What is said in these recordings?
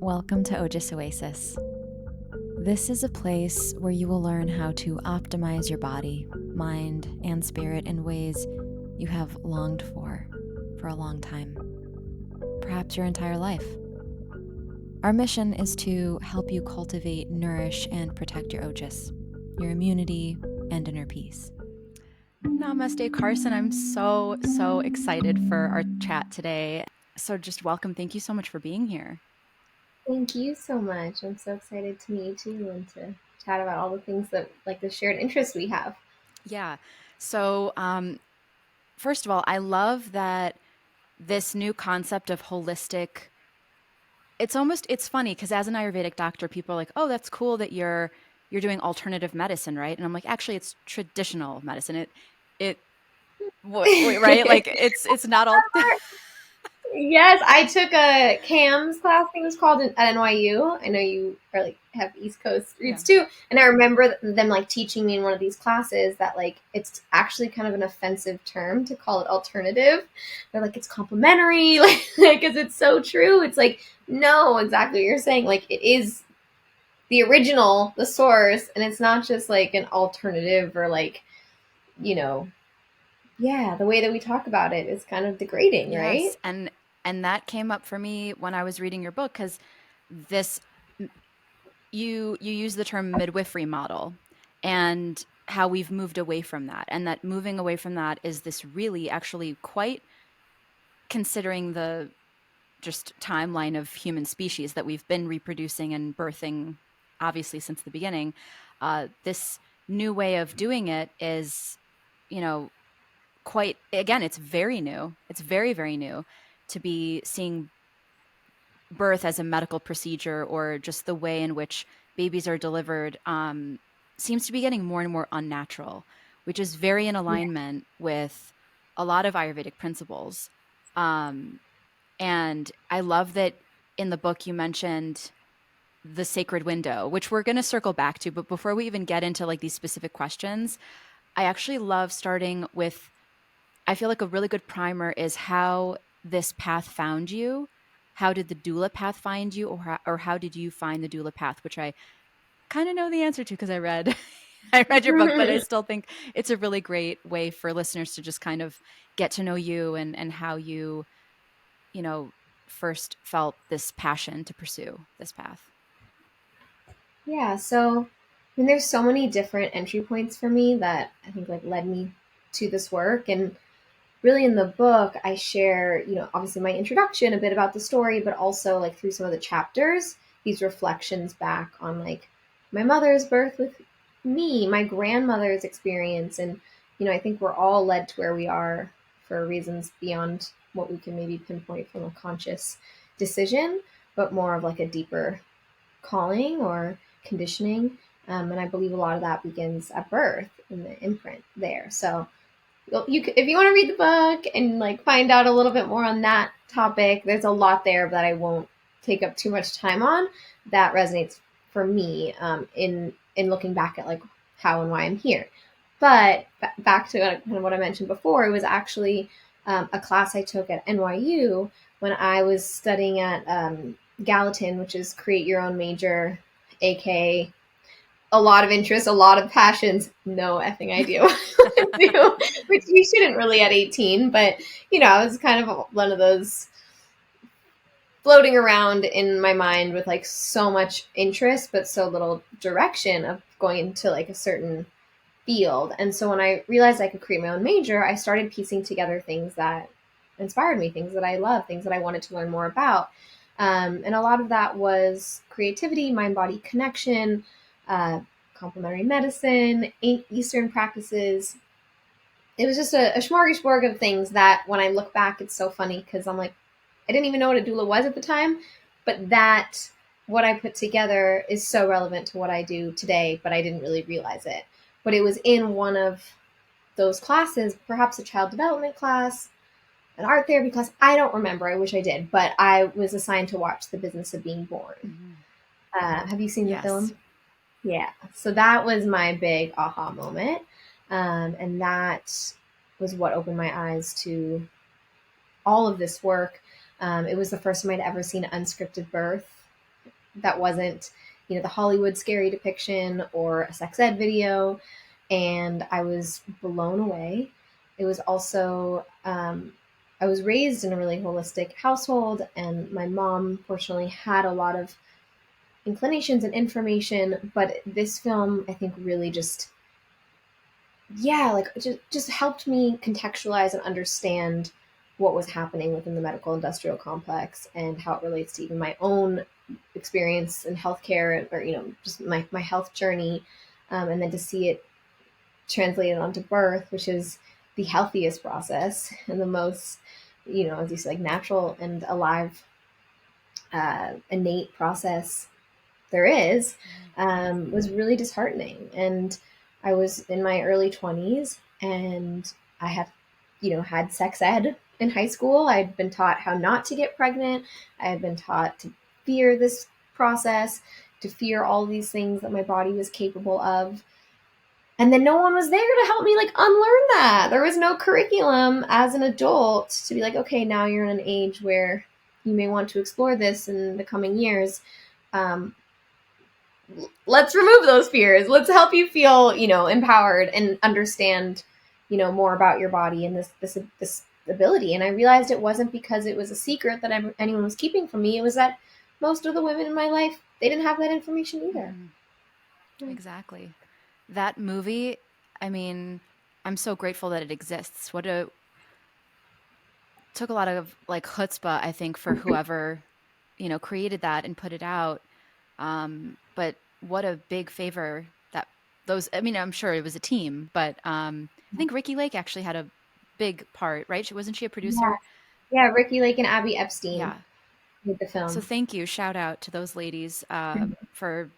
Welcome to Oasis. This is a place where you will learn how to optimize your body, mind, and spirit in ways you have longed for a long time, perhaps your entire life. Our mission is to help you cultivate, nourish, and protect your Oasis, your immunity, and inner peace. Namaste, Carson. I'm so excited for our chat today. So just welcome. Thank you so much for being here. Thank you so much. I'm so excited to meet you and to chat about all the things that, like, the shared interests we have. Yeah. So, first of all, I love that this new concept of holistic. It's funny because as an Ayurvedic doctor, people are like, "Oh, that's cool that you're doing alternative medicine, right?" And I'm like, "Actually, it's traditional medicine. Right? Like it's not all." Yes, I took a CAMS class, I think it was called, at NYU. I know you are like have East Coast Yeah. roots too, and I remember them like teaching me in one of these classes that like it's actually kind of an offensive term to call it alternative. They're like it's complementary, like because it's so true. It's like no, exactly what you're saying. Like it is the original, the source, and it's not just like an alternative or like you know, yeah, the way that we talk about it is kind of degrading, Yes, right? and that came up for me when I was reading your book because this you use the term midwifery model and how we've moved away from that, and that moving away from that is this really actually quite, considering the just timeline of human species that we've been reproducing and birthing obviously since the beginning, this new way of doing it is, you know, quite, again, it's very new. It's very new to be seeing birth as a medical procedure, or just the way in which babies are delivered, seems to be getting more and more unnatural, which is very in Yeah. alignment with a lot of Ayurvedic principles. Um, and I love that in the book you mentioned the sacred window, which we're going to circle back to. But before we even get into like these specific questions, I actually love starting with, I feel like a really good primer is how this path found you. How did the doula path find you, or how did you find the doula path? Which I kind of know the answer to because I read I read your book, but I still think it's a really great way for listeners to just kind of get to know you and how you know, first felt this passion to pursue this path. Yeah, so I mean, there's so many different entry points for me that I think like led me to this work. And really in the book, I share, obviously my introduction, a bit about the story, but also like through some of the chapters, these reflections back on like my mother's birth with me, my grandmother's experience. And, I think we're all led to where we are for reasons beyond what we can maybe pinpoint from a conscious decision, but more of like a deeper calling or conditioning. And I believe a lot of that begins at birth in the imprint there. So if you want to read the book and like find out a little bit more on that topic, there's a lot there that I won't take up too much time on. That resonates for me in looking back at like how and why I'm here. But back to kind of what I mentioned before, it was actually a class I took at NYU when I was studying at Gallatin, which is create your own major, aka a lot of interests, a lot of passions, no effing idea what to do, which you shouldn't really at 18. But, I was kind of one of those floating around in my mind with like so much interest, but so little direction of going into like a certain field. And so when I realized I could create my own major, I started piecing together things that inspired me, things that I love, things that I wanted to learn more about. And a lot of that was creativity, mind body connection, uh, complementary medicine, Eastern practices. It was just a smorgasbord of things that when I look back, it's so funny because I'm like, I didn't even know what a doula was at the time, but that what I put together is so relevant to what I do today, but I didn't really realize it. But it was in one of those classes, perhaps a child development class, an art therapy class. I don't remember. I wish I did, but I was assigned to watch The Business of Being Born. Mm-hmm. Have you seen the Yes. film? Yeah. So that was my big aha moment. And that was what opened my eyes to all of this work. It was the first time I'd ever seen unscripted birth. that wasn't, the Hollywood scary depiction or a sex ed video. And I was blown away. It was also, I was raised in a really holistic household, and my mom, fortunately, had a lot of inclinations and information. But this film, I think, really just, yeah, like just helped me contextualize and understand what was happening within the medical industrial complex and how it relates to even my own experience in healthcare, or just my health journey, and then to see it translated onto birth, which is the healthiest process and the most, as you said, like natural and alive, innate process there is, was really disheartening. And I was in my early 20s, and I had, had sex ed in high school. I'd been taught how not to get pregnant. I had been taught to fear this process, to fear all these things that my body was capable of. And then no one was there to help me like unlearn that. There was no curriculum as an adult to be like, okay, now you're in an age where you may want to explore this in the coming years. Um, let's remove those fears. Let's help you feel, empowered and understand, more about your body and this ability. And I realized it wasn't because it was a secret that anyone was keeping from me. It was that most of the women in my life, they didn't have that information either. Mhm. Exactly. That movie, I mean, I'm so grateful that it exists. What a took a lot of like chutzpah, I think, for whoever, created that and put it out. But what a big favor that those, I mean, I'm sure it was a team, but I think Ricky Lake actually had a big part, right? Wasn't she a Yeah, producer? yeah. Ricky Lake and Abby Epstein Yeah. made the So film. thank you. Shout out to those ladies for,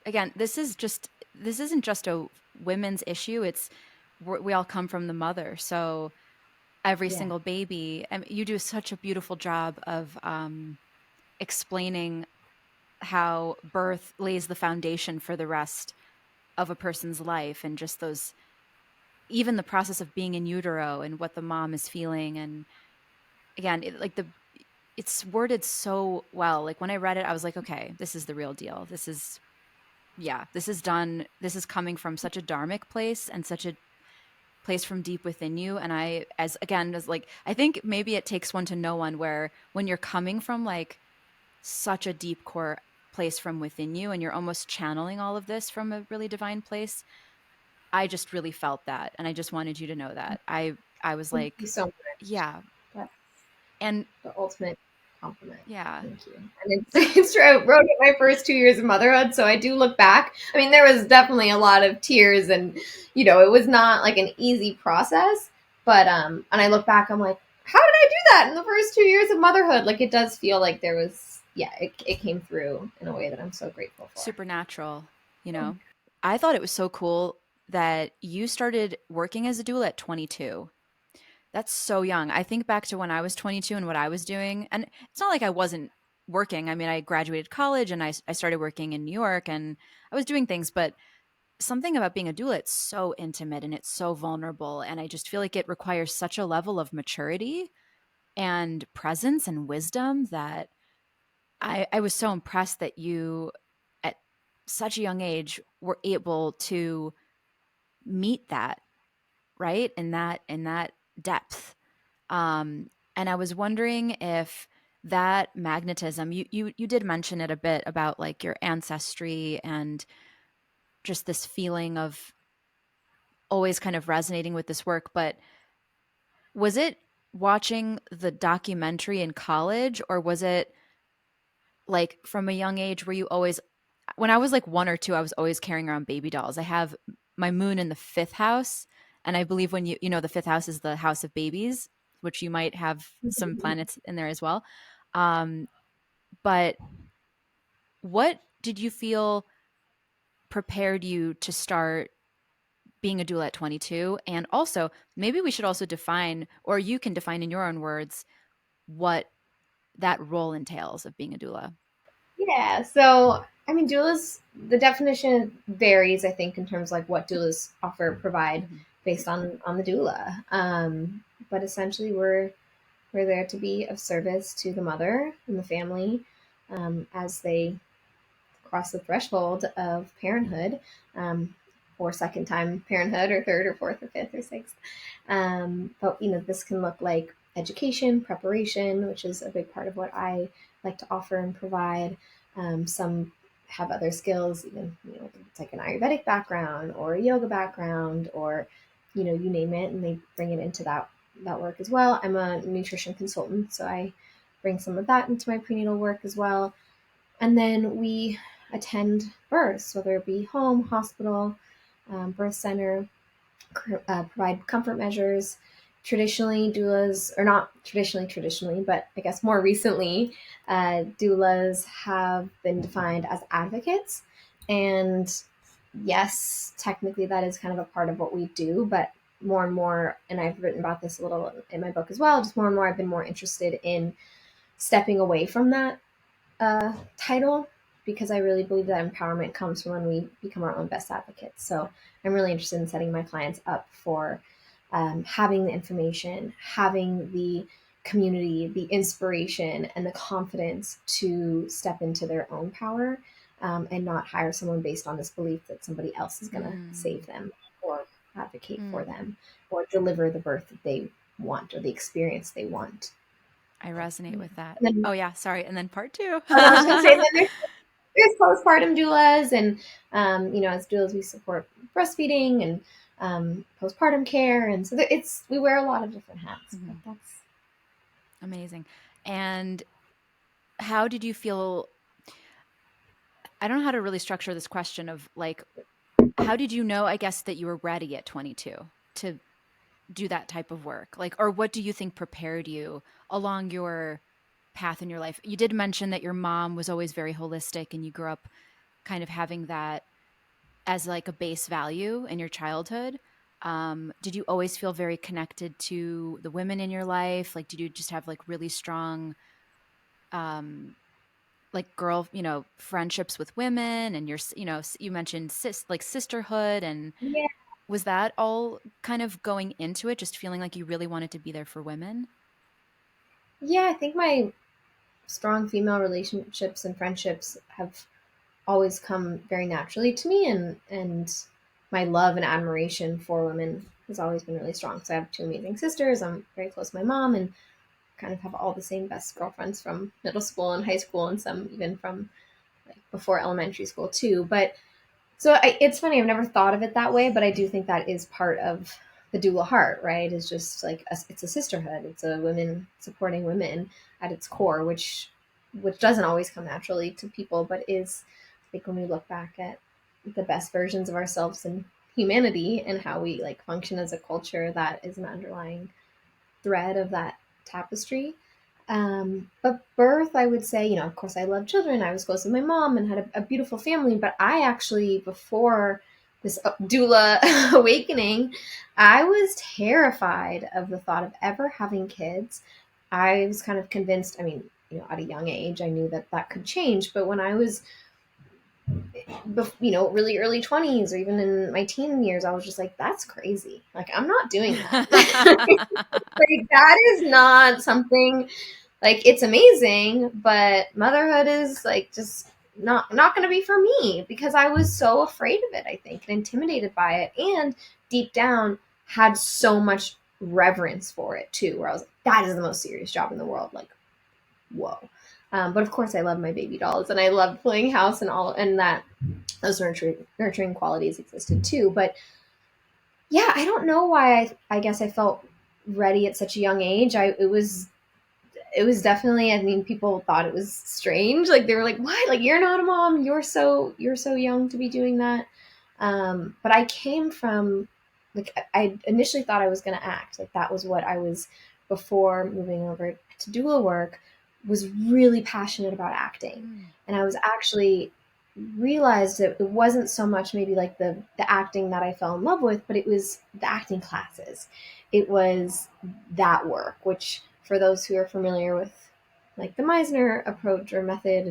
again, this isn't just a women's issue. We all come from the mother. So every Yeah. single baby, I mean, you do such a beautiful job of explaining how birth lays the foundation for the rest of a person's life, and just those, even the process of being in utero and what the mom is feeling. And again, it's worded so well. Like when I read it, I was like, okay, this is the real deal. This is, yeah, this is done. This is coming from such a dharmic place and such a place from deep within you. And I, as again, as like, I think maybe it takes one to know one, where when you're coming from like such a deep core place from within you and you're almost channeling all of this from a really divine place. I just really felt that, and I just wanted you to know that. I was Thank you like, so much. yeah. That's And the ultimate compliment. yeah. Thank you. And it's true. I wrote it my first 2 years of motherhood, so I do look back. I mean, there was definitely a lot of tears, and it was not like an easy process. But and I look back, I'm like, how did I do that in the first 2 years of motherhood? Like, it does feel like there was, yeah, it came through in a way that I'm so grateful for. Supernatural, you know. I thought it was so cool that you started working as a doula at 22. That's so young. I think back to when I was 22 and what I was doing, and it's not like I wasn't working. I mean, I graduated college and I started working in New York and I was doing things, but something about being a doula, it's so intimate and it's so vulnerable. And I just feel like it requires such a level of maturity and presence and wisdom that I was so impressed that you, at such a young age, were able to meet that, right? In that depth. Um, and I was wondering if that magnetism, you did mention it a bit about like your ancestry and just this feeling of always kind of resonating with this work, but was it watching the documentary in college, or was it like from a young age where you always, when I was like 1 or 2, I was always carrying around baby dolls. I have my moon in the fifth house, and I believe when you know the fifth house is the house of babies, which you might have some planets in there as well. Um, but what did you feel prepared you to start being a doula at 22? And also, maybe we should also define, or you can define in your own words, what that role entails of being a doula. Yeah, so I mean, doulas. The definition varies, I think, in terms of, like, what doulas offer provide Mhm. based on the doula. But essentially, we're there to be of service to the mother and the family, as they cross the threshold of parenthood, or second time parenthood, or third or fourth or fifth or sixth. But this can look like education, preparation, which is a big part of what I like to offer and provide. Some have other skills, even it's like an Ayurvedic background or a yoga background, or you name it, and they bring it into that work as well. I'm a nutrition consultant, so I bring some of that into my prenatal work as well. And then we attend births, whether it be home, hospital, birth center, provide comfort measures. Traditionally, doulas, or not traditionally, but I guess more recently, doulas have been defined as advocates. And yes, technically that is kind of a part of what we do, but more and more, and I've written about this a little in my book as well, just more and more I've been more interested in stepping away from that title, because I really believe that empowerment comes from when we become our own best advocates. So I'm really interested in setting my clients up for having the information, having the community, the inspiration, and the confidence to step into their own power, and not hire someone based on this belief that somebody else is going to save them or advocate for them or deliver the birth that they want or the experience they want. I resonate with that. Then, Oh yeah, sorry. And then part two. I was going to say, then there's postpartum doulas, and as doulas we support breastfeeding and postpartum care, and so we wear a lot of different hats. But that's amazing. And how did you feel? I don't know how to really structure this question of like, how did you know, I guess, that you were ready at 22 to do that type of work? Like, or what do you think prepared you along your path in your life? You did mention that your mom was always very holistic and you grew up kind of having that as like a base value in your childhood. Did you always feel very connected to the women in your life? Like, did you just have like really strong, like girl, friendships with women, and you mentioned sisterhood, and yeah, was that all kind of going into it, just feeling like you really wanted to be there for women? yeah. I think my strong female relationships and friendships have always come very naturally to me, and my love and admiration for women has always been really strong. So I have two amazing sisters. I'm very close to my mom, and kind of have all the same best girlfriends from middle school and high school, and some even from like before elementary school too. But so it's funny, I've never thought of it that way, but I do think that is part of the doula heart, right? Is just like it's a sisterhood. It's a women supporting women at its core, which doesn't always come naturally to people, but is, I think, when we look back at the best versions of ourselves in humanity and how we like function as a culture, that is an underlying thread of that tapestry. But birth, I would say, of course, I love children. I was close with my mom and had a beautiful family. But I actually, before this doula awakening, I was terrified of the thought of ever having kids. I was kind of convinced, I mean, at a young age, I knew that that could change. But when I was, really early 20s or even in my teen years, I was just like, that's crazy. Like, I'm not doing that. Like, that is not something, like, it's amazing, but motherhood is like just not going to be for me, because I was so afraid of it, I think, and intimidated by it, and deep down had so much reverence for it too, where I was like, that is the most serious job in the world. Like, whoa. But of course, I love my baby dolls, and I love playing house and all, and that those nurturing qualities existed too. But yeah, I don't know why I guess I felt ready at such a young age. It was definitely, I mean, people thought it was strange. Like, they were like, what? Like, you're not a mom. You're so young to be doing that. But I came from, like, I initially thought I was going to act. Like, that was what I was, before moving over to doula work, was really passionate about acting. And I was actually realized that it wasn't so much maybe like the acting that I fell in love with, but it was the acting classes. It was that work, which, for those who are familiar with like the Meisner approach or method,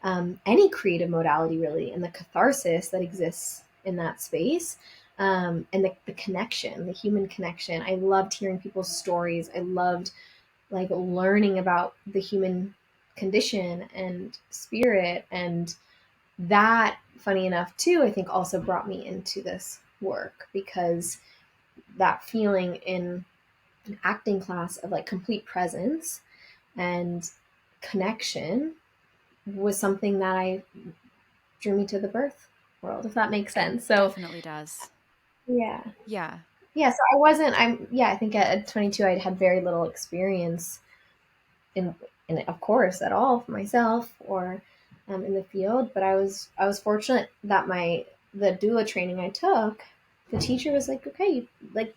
and any creative modality really, and the catharsis that exists in that space, and the connection, the human connection. I loved hearing people's stories. I loved like learning about the human condition and spirit, and that, funny enough, too, I think also brought me into this work, because that feeling in an acting class of like complete presence and connection was something that I drew me to the birth world, if that makes sense. So Definitely does. yeah. Yeah. Yeah, so I think at 22 I had very little experience in of course at all for myself or in the field, but I was fortunate that the doula training I took, the teacher was like, okay, like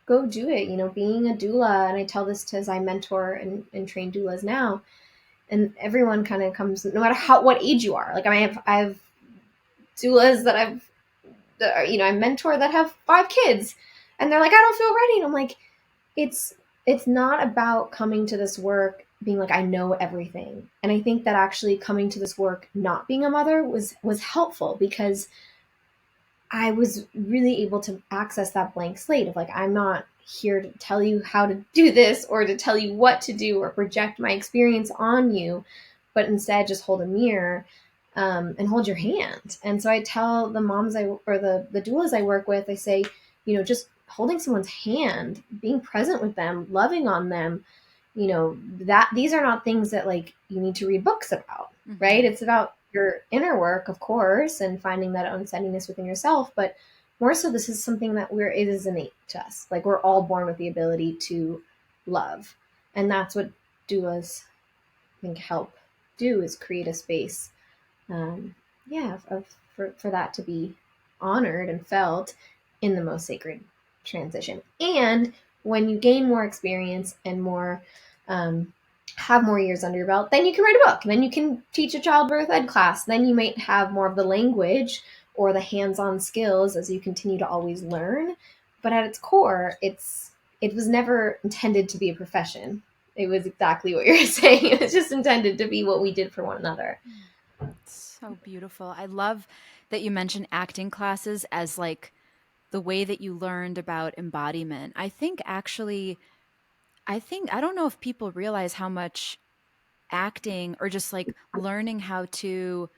go do it, being a doula. And I tell this to, as I mentor and train doulas now, and everyone kind of comes, no matter what age you are. Like I have doulas I mentor that have 5 kids, and they're like, I don't feel ready, and I'm like, it's it's not about coming to this work being like I know everything. And I think that actually coming to this work not being a mother was helpful, because I was really able to access that blank slate of like, I'm not here to tell you how to do this or to tell you what to do or project my experience on you, but instead just hold a mirror, and hold your hand. And so I tell the moms or the doulas I work with, I say, just holding someone's hand, being present with them, loving on them, that these are not things that like you need to read books about, right? Mm-hmm. It's about your inner work, of course, and finding that own steadiness within yourself. But more so, this is something that it is innate to us. Like we're all born with the ability to love. And that's what doulas, I think, help do, is create a space, um, yeah, for that to be honored and felt in the most sacred transition. And when you gain more experience and more, um, have more years under your belt, then you can write a book. Then you can teach a childbirth ed class. Then you might have more of the language or the hands-on skills as you continue to always learn. But at its core, it was never intended to be a profession. It was exactly what you're saying. It was just intended to be what we did for one another. So beautiful. I love that you mentioned acting classes as like the way that you learned about embodiment. I don't know if people realize how much acting or just like learning how to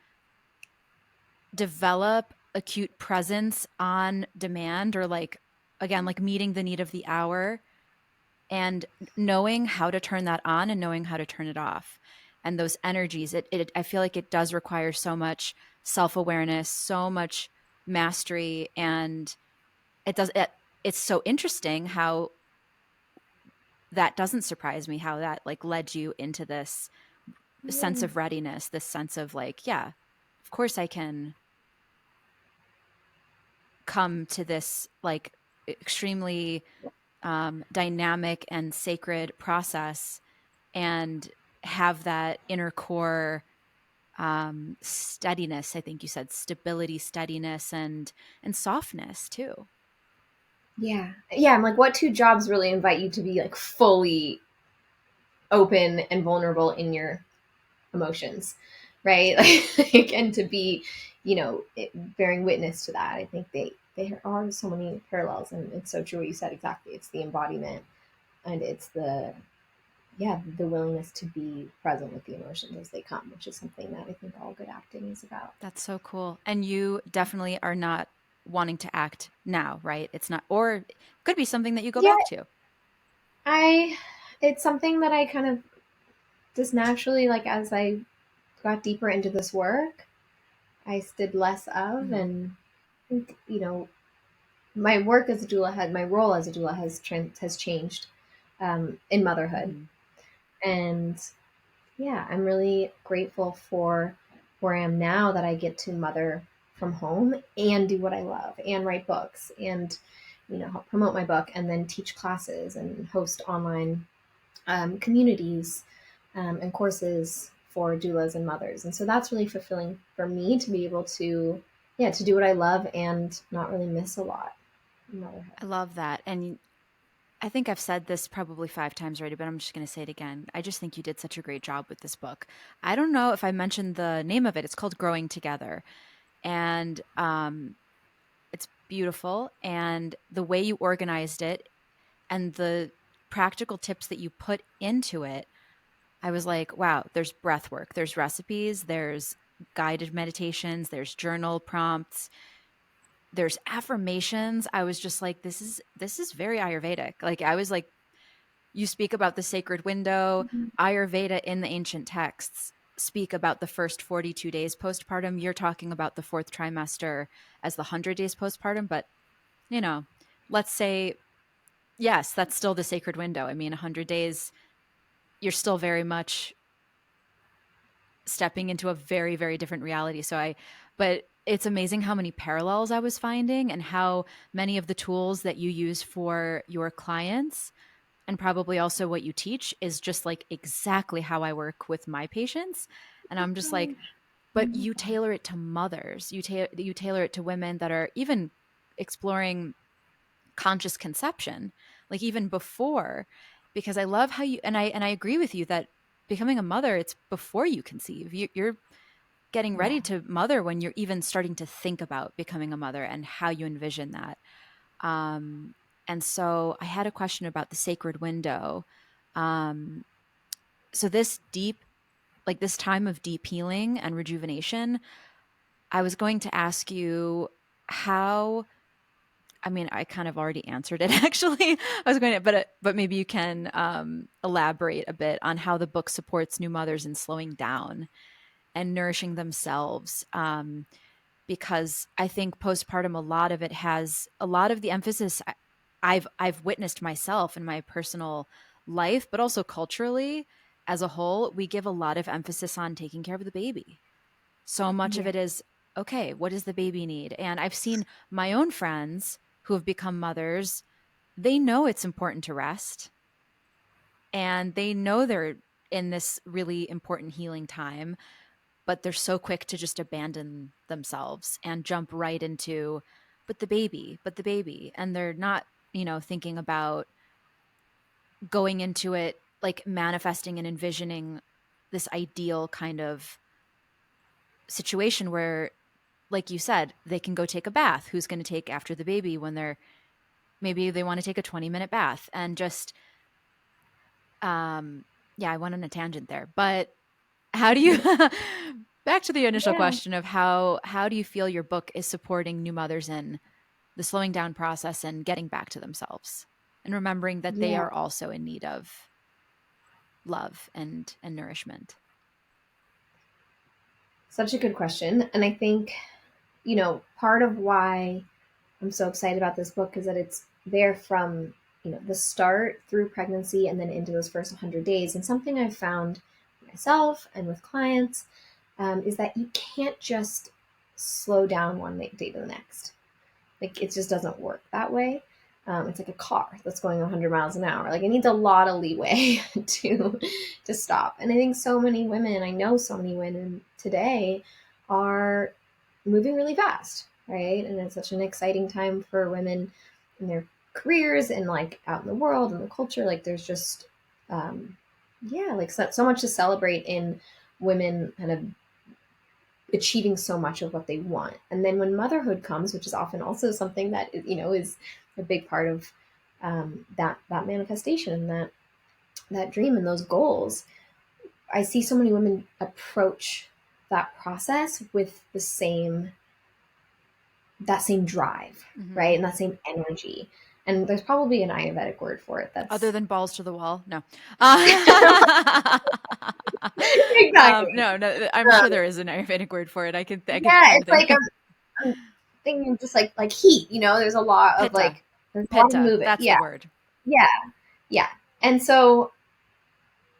develop acute presence on demand, or like again like meeting the need of the hour, and knowing how to turn that on and knowing how to turn it off, and those energies, I feel like it does require so much self-awareness, so much mastery. And it's so interesting how that doesn't surprise me, how that like led you into this sense Yeah. of readiness, this sense of like, yeah, of course I can come to this like extremely dynamic and sacred process and have that inner core steadiness. I think you said stability, steadiness, and softness too. Yeah. Yeah. I'm like, what two jobs really invite you to be like fully open and vulnerable in your emotions, right? Like, and to be, bearing witness to that. I think there are so many parallels, and it's so true what you said. Exactly. It's the embodiment, and it's the willingness to be present with the emotions as they come, which is something that I think all good acting is about. That's so cool. And you definitely are not wanting to act now, right? It's not, or it could be something that you go Yeah, back to. I. It's something that I kind of just naturally, like, as I got deeper into this work, I did less of. Mm-hmm. And my work as a doula had my role as a doula has changed, in motherhood. Mm-hmm. And yeah, I'm really grateful for where I am now, that I get to mother from home and do what I love and write books and help promote my book, and then teach classes and host online, communities, and courses for doulas and mothers. And so that's really fulfilling for me, to be able to, yeah, to do what I love and not really miss a lot in motherhood. I love that. And I think I've said this probably 5 times already, but I'm just going to say it again. I just think you did such a great job with this book. I don't know if I mentioned the name of it. It's called Growing Together. And it's beautiful. And the way you organized it and the practical tips that you put into it, I was like, wow, there's breath work, there's recipes, there's guided meditations, there's journal prompts, there's affirmations. I was just like, this is very Ayurvedic. Like I was like, you speak about the sacred window. Mhm. Ayurveda in the ancient texts speak about the first 42 days postpartum. You're talking about the fourth trimester as the 100 days postpartum, but you know, let's say yes, that's still the sacred window. I mean, 100 days, you're still very much stepping into a very, very different reality. But it's amazing how many parallels I was finding and how many of the tools that you use for your clients and probably also what you teach is just like exactly how I work with my patients. And I'm just like, but you tailor it to mothers. You tailor it to women that are even exploring conscious conception, like even before, because I love how you and I agree with you that becoming a mother, it's before you conceive. You're getting Yeah. ready to mother when you're even starting to think about becoming a mother and how you envision that. Um, and so I had a question about the sacred window. Um, so this time of deep healing and rejuvenation, I was going to ask you how. I mean, I kind of already answered it actually. I was going to, but maybe you can elaborate a bit on how the book supports new mothers in slowing down and nourishing themselves. Because I think postpartum, a lot of it has a lot of the emphasis I've witnessed myself in my personal life, but also culturally as a whole, we give a lot of emphasis on taking care of the baby. So much of Yeah. it is okay, what does the baby need? And I've seen my own friends who have become mothers, they know it's important to rest and they know they're in this really important healing time, but they're so quick to just abandon themselves and jump right into but the baby, and they're not, thinking about going into it like manifesting and envisioning this ideal kind of situation where, like you said, they can go take a bath. Who's going to take after the baby when maybe they want to take a 20-minute bath and just um yeah, I went on a tangent there, but how do you back to the initial Yeah. question of how do you feel your book is supporting new mothers in the slowing down process and getting back to themselves and remembering that they Yeah. are also in need of love and nourishment. Such a good question. And I think, part of why I'm so excited about this book is that it's there from, the start through pregnancy and then into those first 100 days. And something I've found myself and with clients is that you can't just slow down one day to the next. Like it just doesn't work that way. It's like a car that's going 100 miles an hour. Like it needs a lot of leeway to stop. And I think so many women, I know so many women today are moving really fast, right? And it's such an exciting time for women in their careers and like out in the world and the culture. Like there's just, yeah, like so much to celebrate in women kind of achieving so much of what they want. And then when motherhood comes, which is often also something that is a big part of that manifestation, that dream and those goals, I see so many women approach that process with that same drive, Mm-hmm. right, and that same energy. And there's probably an Ayurvedic word for it. Other That's than balls to the wall, no. exactly. No, no. I'm Um, sure there is an Ayurvedic word for it. I could yeah, try to it's like think. I'm thinking just like heat. There's a lot of Pitta, like there's a lot of pitta. movement. That's Yeah, the word. yeah. Yeah. And so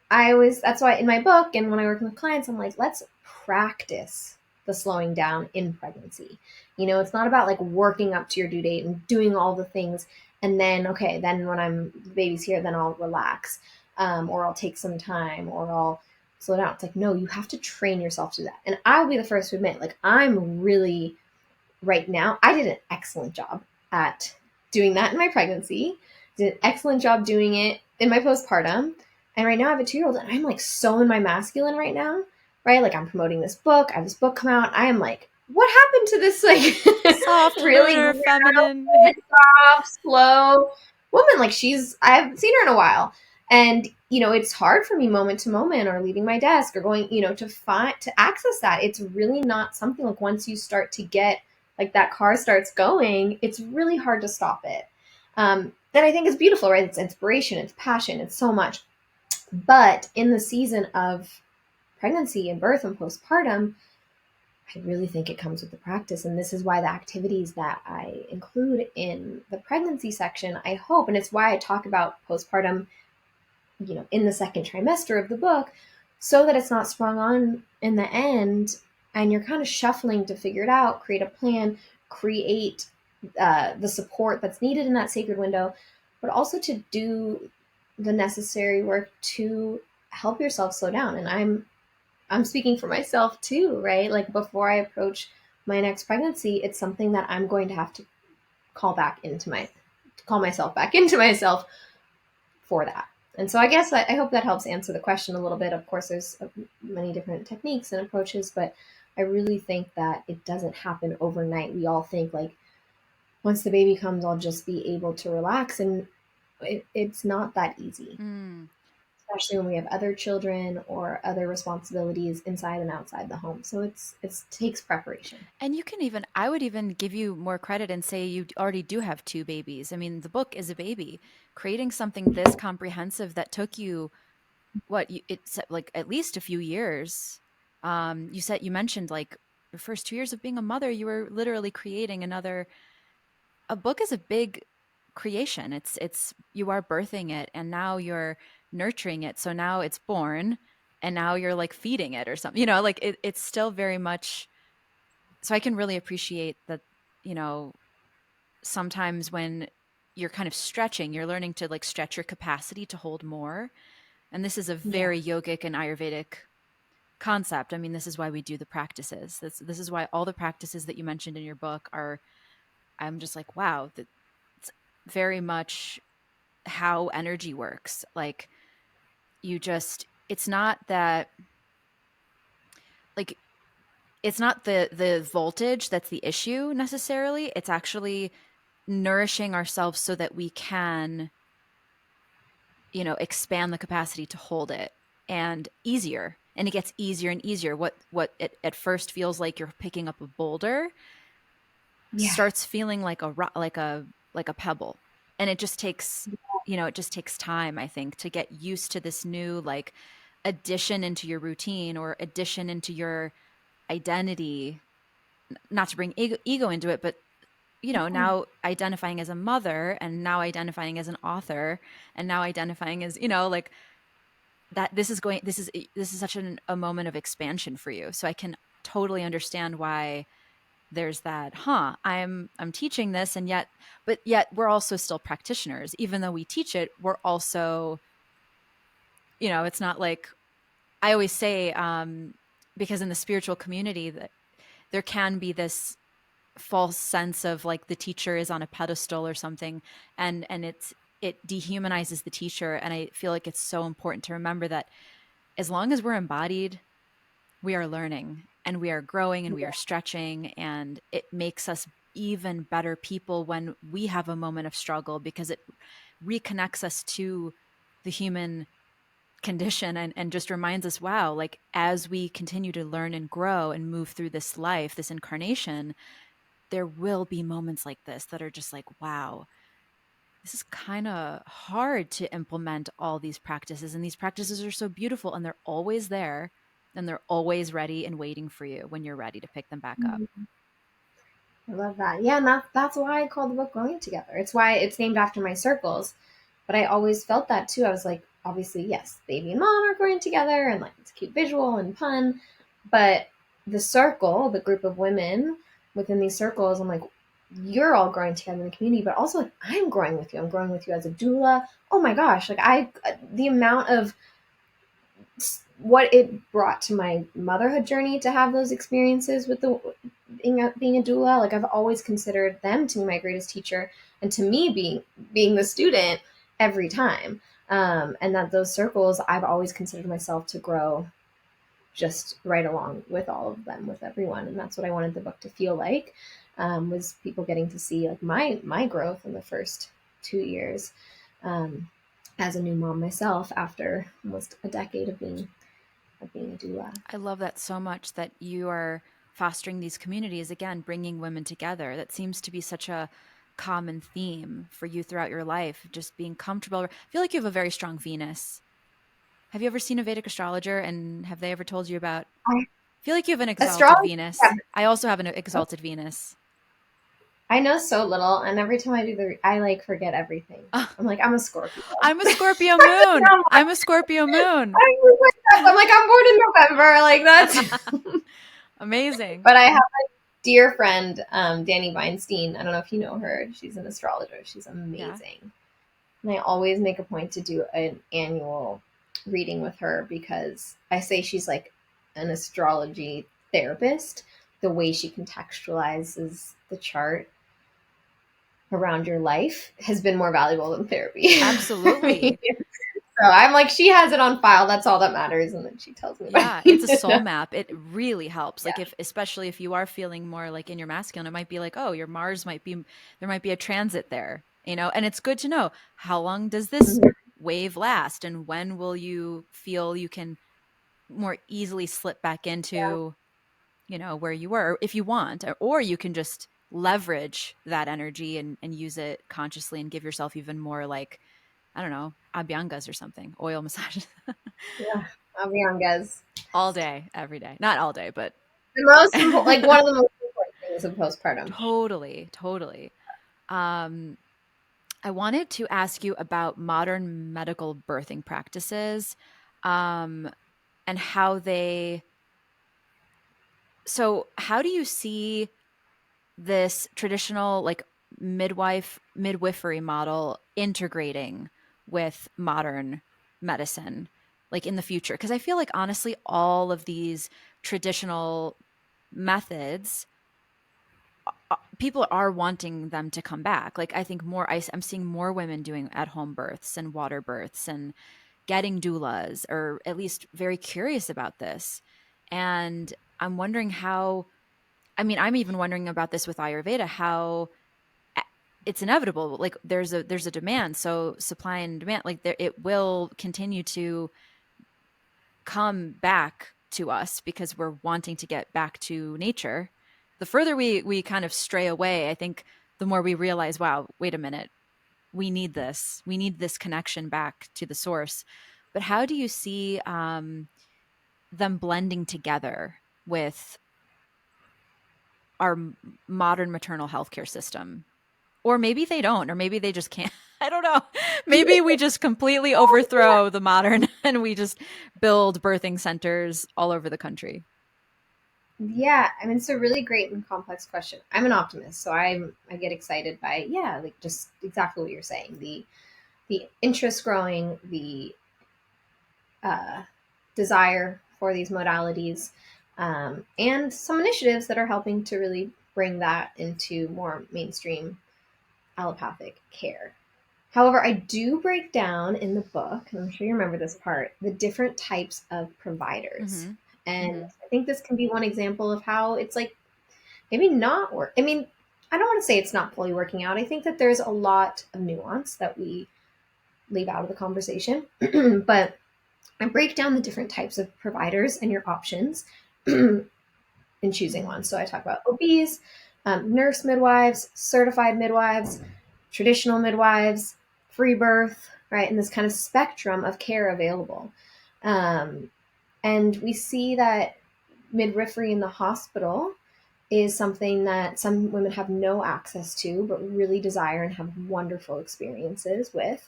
that's why in my book and when I work with clients, I'm like, let's practice the slowing down in pregnancy. It's not about like working up to your due date and doing all the things. And then, okay, then when the baby's here, then I'll relax, or I'll take some time or I'll slow down. It's like, no, you have to train yourself to do that. And I'll be the first to admit, like, I'm really right now, I did an excellent job at doing that in my pregnancy, did an excellent job doing it in my postpartum. And right now I have a 2-year-old and I'm like so in my masculine right now, right? Like I'm promoting this book. I have this book come out. I am like, what happened to this like Soft, really lunar, feminine. grounded, soft, slow woman? Like I haven't seen her in a while. And it's hard for me moment to moment or leaving my desk or going, to access that. It's really not something like once you start to get like that car starts going, it's really hard to stop it. And I think it's beautiful, right? It's inspiration, it's passion, it's so much. But in the season of pregnancy and birth and postpartum, I really think it comes with the practice. And this is why the activities that I include in the pregnancy section, I hope, and it's why I talk about postpartum, in the second trimester of the book, so that it's not sprung on in the end and you're kind of shuffling to figure it out, create a plan, create the support that's needed in that sacred window, but also to do the necessary work to help yourself slow down. And I'm speaking for myself too, right? Like before I approach my next pregnancy, it's something that I'm going to have to call myself back into myself for that. And so I guess I hope that helps answer the question a little bit. Of course, there's many different techniques and approaches, but I really think that it doesn't happen overnight. We all think like once the baby comes, I'll just be able to relax, and it's not that easy, Mm. especially when we have other children or other responsibilities inside and outside the home. So it takes preparation. And you can even, I would even give you more credit and say you already do have two babies. I mean, the book is a baby. Creating something this comprehensive that took you, it's like at least a few years. You mentioned like your first 2 years of being a mother, you were literally creating a book is a big creation. You are birthing it and now you're nurturing it. So now it's born and now you're like feeding it or something, like it's still very much. So I can really appreciate that, you know, sometimes when you're kind of stretching, you're learning to like stretch your capacity to hold more. And this is a Yeah. very yogic and Ayurvedic concept. I mean, this is why we do the practices. This is why all the practices that you mentioned in your book are, I'm just like, wow, that's very much how energy works. Like it's not that like it's not the voltage that's the issue necessarily. It's actually nourishing ourselves so that we can, expand the capacity to hold it and easier. And it gets easier and easier. What it at first feels like you're picking up a boulder Yeah. starts feeling like a pebble. And it just takes time, I think, to get used to this new like addition into your routine or addition into your identity, not to bring ego into it, but now identifying as a mother and now identifying as an author and now identifying as, like that this is such a moment of expansion for you. So I can totally understand why there's that, I'm teaching this and yet we're also still practitioners. Even though we teach it, we're also, it's not like I always say, because in the spiritual community that there can be this false sense of like the teacher is on a pedestal or something, and it dehumanizes the teacher. And I feel like it's so important to remember that as long as we're embodied, we are learning and we are growing and we are stretching, and it makes us even better people when we have a moment of struggle, because it reconnects us to the human condition, and just reminds us, wow, like as we continue to learn and grow and move through this life, this incarnation, there will be moments like this that are just like, wow, this is kind of hard to implement all these practices. And these practices are so beautiful and they're always there and they're always ready and waiting for you when you're ready to pick them back up. Mhm. I love that. Yeah, and that's why I call the book Growing Together. It's why it's named after my circles. But I always felt that too. I was like, obviously, yes, baby and mom are growing together, and like it's a cute visual and pun. But the circle, the group of women within these circles, I'm like, you're all growing together in the community, but also like, I'm growing with you. I'm growing with you as a doula. Oh my gosh, like the amount of what it brought to my motherhood journey to have those experiences with the being a doula. Like I've always considered them to be my greatest teacher, and to me being the student every time. And that those circles, I've always considered myself to grow just right along with all of them, with everyone, and that's what I wanted the book to feel like. Was people getting to see like my growth in the first 2 years. as a new mom myself after almost a decade of being a doula. I love that so much, that you are fostering these communities, again, bringing women together. That seems to be such a common theme for you throughout your life, just being comfortable. I feel like you have a very strong Venus. Have you ever seen a Vedic astrologer, and have they ever told you about? I, I feel like you have an exalted astrology, Venus. I also have an exalted Venus. I know so little, and every time I do I like forget everything. I'm like, I'm a Scorpio. I'm a Scorpio moon. I'm a Scorpio moon. I'm like, I'm born in November. Like that's Amazing. But I have a dear friend, Danny Weinstein. I don't know if you know her. She's an astrologer. She's Yeah. amazing. And I always make a point to do an annual reading with her because I say she's like an astrology therapist. The way she contextualizes the chart around your life has been more valuable than therapy. Absolutely. So I'm like, she has it on file. That's all that matters. And then she tells me. Yeah, it's a soul map. It really helps. Yeah. Like, if, especially if you are feeling more like in your masculine, it might be like, oh, your Mars might be, there might be a transit there, you know? And it's good to know, how long does this Mhm. wave last, and when will you feel you can more easily slip back into, you know, where you were, if you want, or you can just leverage that energy and use it consciously and give yourself even more, like, I don't know, abhyangas or something, oil massages. Yeah. I'll be on, guys. All day, every day. Not all day, but The most important, like one of the most important things of postpartum. totally, totally. Um, I wanted to ask you about modern medical birthing practices, um, and how they. So, how do you see this traditional, like, midwifery model integrating with modern medicine, like, in the future? Because I feel like, honestly, all of these traditional methods, people are wanting them to come back. Like, I think I'm seeing more women doing at home births and water births and getting doulas, or at least very curious about this. And I'm wondering how, I mean, I'm even wondering about this with Ayurveda, how it's inevitable. Like, there's a demand. So supply and demand, like, there, it will continue to come back to us because we're wanting to get back to nature. The further we kind of stray away, I think the more we realize, wow, wait a minute, we need this. We need this connection back to the source. But how do you see them blending together with our modern maternal healthcare system? Or maybe they don't, or maybe they just can't. I don't know. Maybe we just completely overthrow the modern and we just build birthing centers all over the country. Yeah, I mean, it's a really great and complex question. I'm an optimist, so I get excited by, yeah, like just exactly what you're saying. The interest growing, the uh, desire for these modalities, and some initiatives that are helping to really bring that into more mainstream allopathic care. However, I do break down in the book, and I'm sure you remember this part, the different types of providers. Mm-hmm. And Mm-hmm. I think this can be one example of how it's like maybe not work. I mean, I don't want to say it's not fully working out. I think that there's a lot of nuance that we leave out of the conversation. But I break down the different types of providers and your options in choosing Mm-hmm. one. So I talk about OBs, nurse midwives, certified midwives, traditional midwives, free birth, right? And this kind of spectrum of care available. Um, and we see that midwifery in the hospital is something that some women have no access to, but really desire and have wonderful experiences with.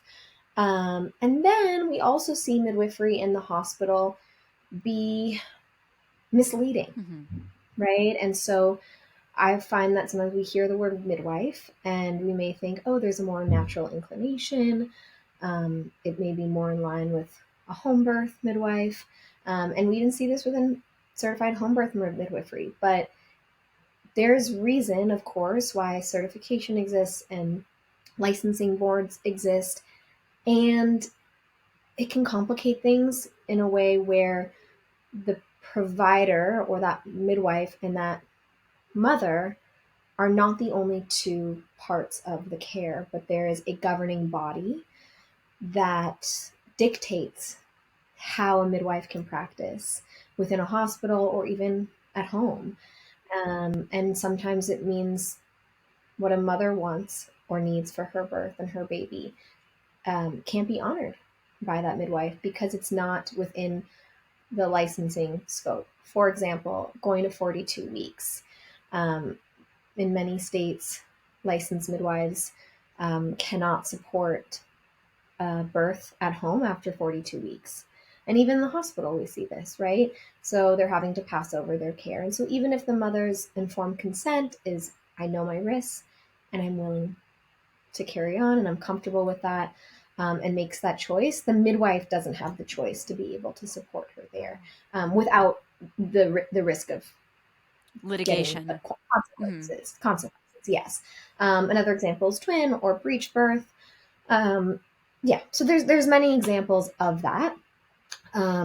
And then we also see midwifery in the hospital be misleading, Mm-hmm. right? And so I find that sometimes we hear the word midwife and we may think, oh, there's a more natural inclination. It may be more in line with a home birth midwife. And we even see this within certified home birth midwifery. But there's reason, of course, why certification exists and licensing boards exist. And it can complicate things in a way where the provider or that midwife and that mother are not the only two parts of the care, but there is a governing body that dictates how a midwife can practice within a hospital or even at home. And sometimes it means what a mother wants or needs for her birth and her baby can't be honored by that midwife because it's not within the licensing scope. For example, going to 42 weeks. Um, in many states, licensed midwives cannot support birth at home after 42 weeks. And even in the hospital, we see this, right? So they're having to pass over their care. And so even if the mother's informed consent is, I know my risks and I'm willing to carry on and I'm comfortable with that, and makes that choice, the midwife doesn't have the choice to be able to support her there without the risk of getting Litigation. consequences. Yes. Another example is twin or breech birth. Um, yeah, so there's many examples of that.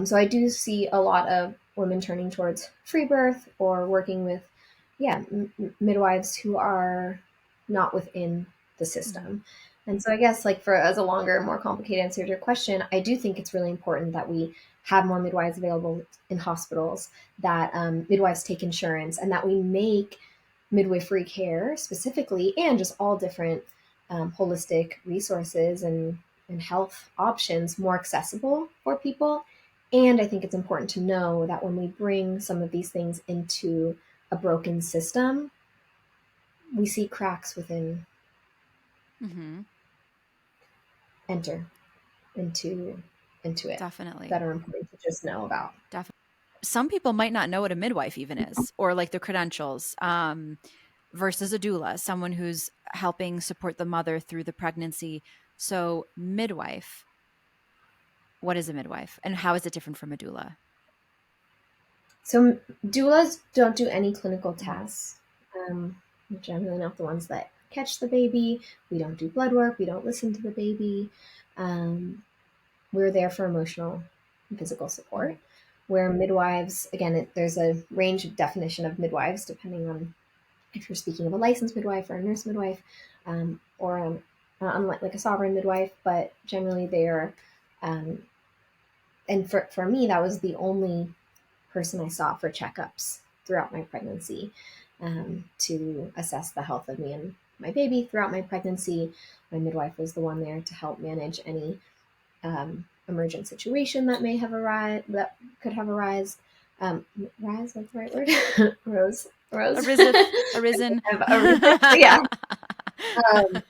So I do see a lot of women turning towards free birth or working with, midwives who are not within the system. And so I guess like for as a longer, more complicated answer to your question, I do think it's really important that we have more midwives available in hospitals, that midwives take insurance, and that we make midwifery care specifically and just all different holistic resources and health options more accessible for people. And I think it's important to know that when we bring some of these things into a broken system, we see cracks within Mm-hmm. enter into it Definitely. that are important to just know about. Definitely. Some people might not know what a midwife even is, or like the credentials, versus a doula, someone who's helping support the mother through the pregnancy. So, midwife, what is a midwife and how is it different from a doula? So doulas don't do any clinical Mm-hmm. tasks. We're generally not the ones that catch the baby. We don't do blood work. We don't listen to the baby. Um, we're there for emotional and physical Mm-hmm. support. Where midwives, again, there's a range of definition of midwives depending on if you're speaking of a licensed midwife or a nurse midwife, or unlike like a sovereign midwife, but generally they are. Um, and for me, that was the only person I saw for checkups throughout my pregnancy, to assess the health of me and my baby throughout my pregnancy. My midwife was the one there to help manage any emergent situation that may have that could have arisen. Rise, that's the right word. Rose. Arisen. Yeah. Um,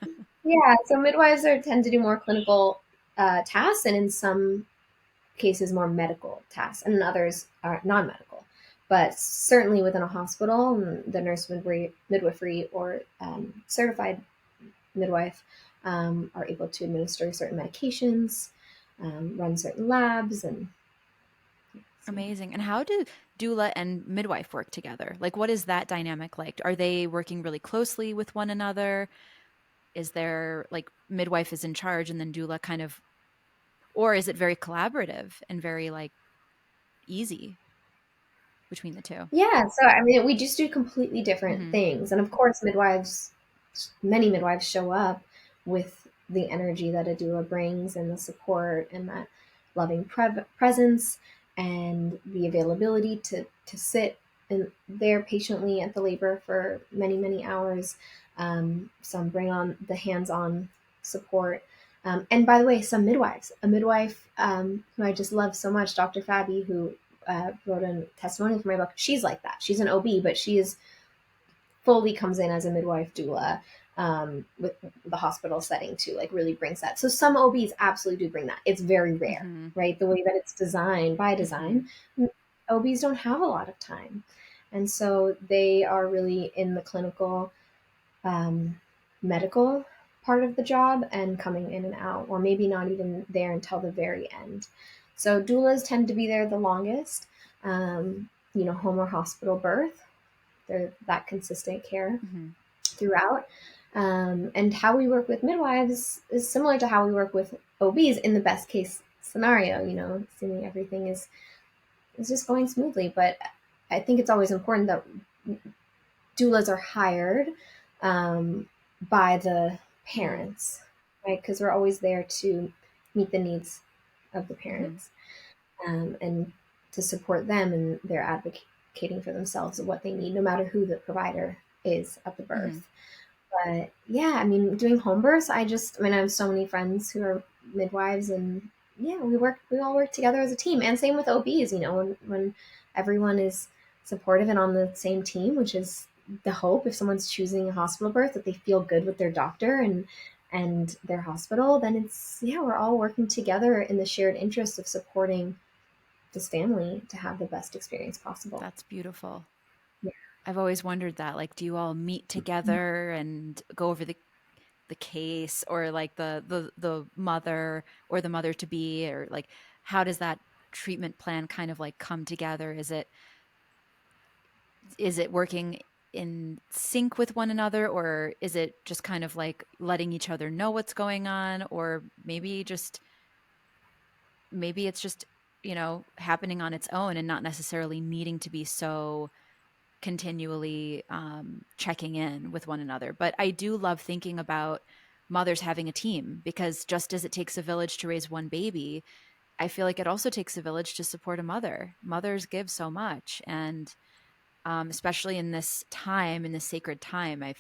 yeah. So midwives tend to do more clinical tasks, and in some cases more medical tasks, and others are non-medical. But certainly within a hospital, the nurse midwifery or certified midwife are able to administer certain medications, run certain labs, and so. Amazing. And how do doula and midwife work together? Like, what is that dynamic like? Are they working really closely with one another? Is there like midwife is in charge and then doula kind of, or is it very collaborative and very like easy between the two? Yeah, so I mean, we just do completely different Mm-hmm. things, and of course, many midwives show up with the energy that a doula brings, and the support, and that loving presence, and the availability to sit there patiently at the labor for many hours. Some bring on the hands-on support. And by the way, a midwife who I just love so much, Dr. Fabi, who wrote a testimonial for my book. She's like that. She's an OB, but she is fully comes in as a midwife doula, with the hospital setting too. Like really brings that. So some OBs absolutely do bring that. It's very rare, Mm-hmm. right? The way that it's designed by Mm-hmm. design, OBs don't have a lot of time, and so they are really in the clinical, um, medical part of the job and coming in and out, or maybe not even there until the very end. So doulas tend to be there the longest. Home or hospital birth, they're that consistent care Mm-hmm. throughout. And how we work with midwives is similar to how we work with OBs in the best case scenario, assuming everything is just going smoothly. But I think it's always important that doulas are hired by the Mm-hmm. parents, right? Because we're always there to meet the needs of the Mm-hmm. parents, and to support them in their advocating for themselves of what they need, no matter who the provider is at the Mm-hmm. birth. But yeah, I mean, doing home births, I mean, I have so many friends who are midwives, and yeah, we all work together as a team. And same with OBs, when everyone is supportive and on the same team, which is the hope. If someone's choosing a hospital birth, that they feel good with their doctor and their hospital, then it's, yeah, we're all working together in the shared interest of supporting this family to have the best experience possible. That's beautiful. Yeah. I've always wondered that. Like, do you all meet together and go over the case, or like the mother or the mother to be, or like how does that treatment plan kind of like come together? Is it working in sync with one another, or is it just kind of like letting each other know what's going on, or maybe it's just happening on its own and not necessarily needing to be so continually checking in with one another. But I do love thinking about mothers having a team, because just as it takes a village to raise one baby, I feel like it also takes a village to support a mother. Mothers give so much. And especially in this time, in this sacred time, I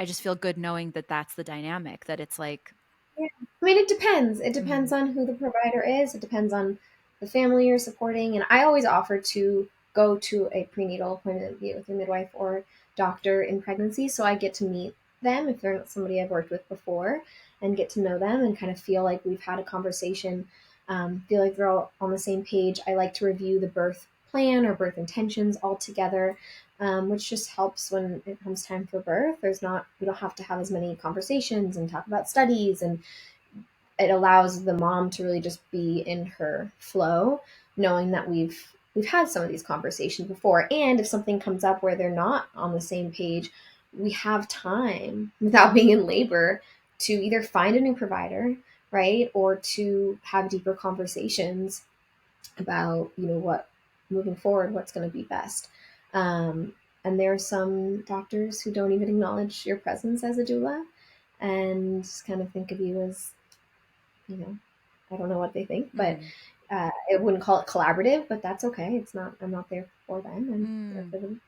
just feel good knowing that that's the dynamic, that it's like, Yeah. I mean, it depends. It mm-hmm, depends on who the provider is. It depends on the family you're supporting. And I always offer to go to a prenatal appointment, be it with a midwife or doctor in pregnancy, so I get to meet them if they're not somebody I've worked with before, and get to know them and kind of feel like we've had a conversation, feel like they're all on the same page. I like to review the birth plan or birth intentions all together, which just helps when it comes time for birth. We don't have to have as many conversations and talk about studies, and it allows the mom to really just be in her flow, knowing that we've had some of these conversations before. And if something comes up where they're not on the same page, we have time without being in labor to either find a new provider, right, or to have deeper conversations about, what moving forward, what's going to be best. um, and there are some doctors who don't even acknowledge your presence as a doula, and just kind of think of you as, you know, I don't know what they think, but mm, I wouldn't call it collaborative, but that's okay. It's not. I'm not there for them. I'm there mm, for the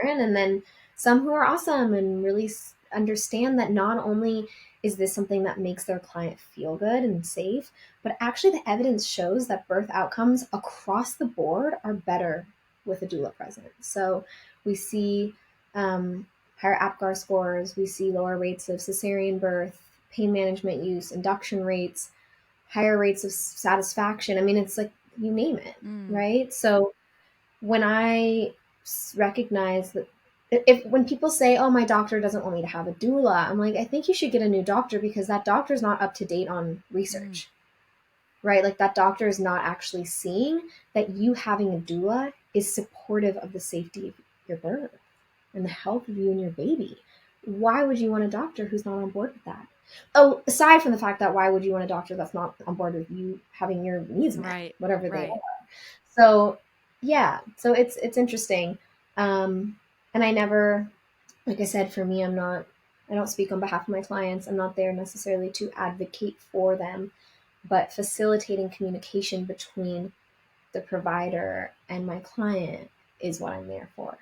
parent. And then some who are awesome and really understand that not only is this something that makes their client feel good and safe, but actually the evidence shows that birth outcomes across the board are better with a doula present. So we see higher APGAR scores. We see lower rates of cesarean birth, pain management use, induction rates, higher rates of satisfaction. I mean, it's like you name it, mm, right? So when I recognize that, if when people say, "Oh, my doctor doesn't want me to have a doula," I'm like, I think you should get a new doctor, because that doctor's not up to date on mm, research, right? Like that doctor is not actually seeing that you having a doula is supportive of the safety of your birth and the health of you and your baby. Why would you want a doctor who's not on board with that? Oh, aside from the fact that, why would you want a doctor that's not on board with you having your needs met, right, whatever they right. are? So yeah, so it's interesting. And I never, like I said, for me, I don't speak on behalf of my clients. I'm not there necessarily to advocate for them, but facilitating communication between the provider and my client is what I'm there for.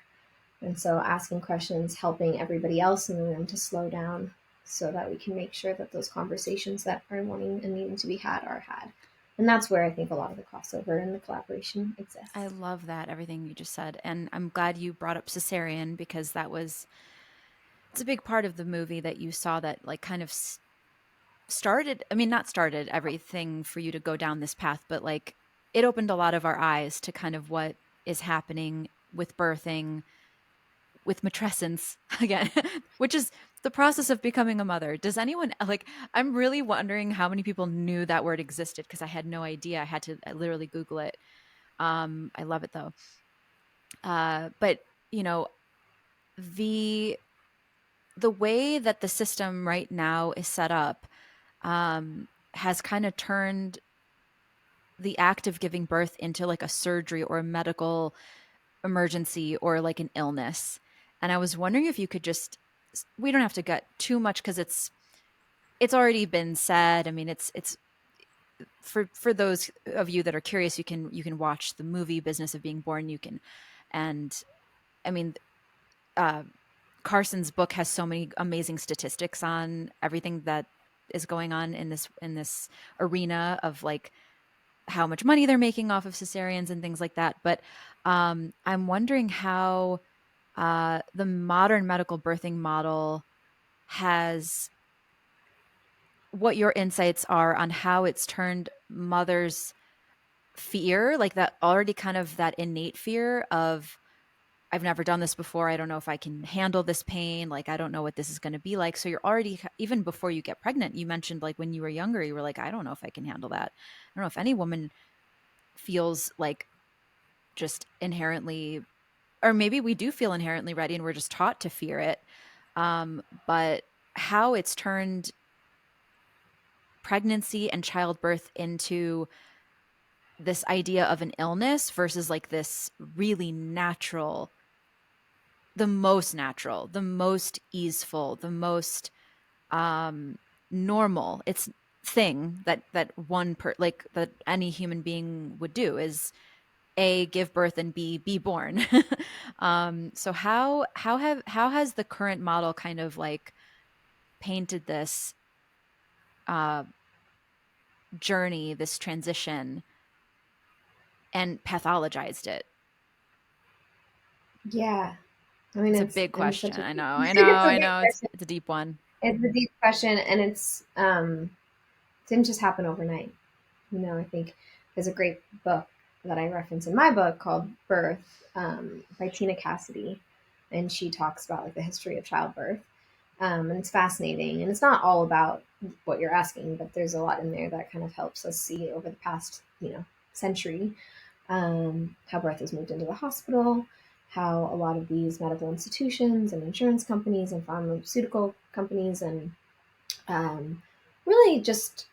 And so asking questions, helping everybody else in the room to slow down so that we can make sure that those conversations that are wanting and needing to be had are had. And that's where I think a lot of the crossover and the collaboration I exists. love that, everything you just said. And I'm glad you brought up cesarean, because it's a big part of the movie that you saw that like kind of started, I mean, not started everything for you to go down this path, but like it opened a lot of our eyes to kind of what is happening with birthing, with matrescence again, which is the process of becoming a mother. Does anyone like, I'm really wondering how many people knew that word existed, because I had no idea. I literally Google it. I love it though. But you know, the the way that the system right now is set up has kind of turned the act of giving birth into like a surgery or a medical emergency or like an illness. And I was wondering if you could just, we don't have to get too much because it's already been said. I mean, it's for those of you that are curious, you can watch the movie Business of Being Born. You can, and I mean, uh, Carson's book has so many amazing statistics on everything that is going on in this arena of like how much money they're making off of cesareans and things like that. But I'm wondering how the modern medical birthing model has, what your insights are on how it's turned mothers' fear, like that already kind of that innate fear of, I've never done this before. I don't know if I can handle this pain. Like, I don't know what this is going to be like. So you're already, even before you get pregnant, you mentioned like when you were younger, you were like, I don't know if I can handle that. I don't know if any woman feels like just inherently, or maybe we do feel inherently ready and we're just taught to fear it. But how it's turned pregnancy and childbirth into this idea of an illness versus like this really natural, the most easeful, the most um normal it's thing that like that any human being would do is A, give birth, and B, be born. So how has the current model kind of like painted this uh journey, this transition, and pathologized it? Yeah, I mean, It's a it's big and question. I know, it's a I big know. question. It's a deep one. It's a deep question, and it didn't just happen overnight. I think there's a great book that I reference in my book called Birth, by Tina Cassidy, and she talks about like the history of childbirth, and it's fascinating. And it's not all about what you're asking, but there's a lot in there that kind of helps us see over the past century, how birth has moved into the hospital, how a lot of these medical institutions and insurance companies and pharmaceutical companies and um, really just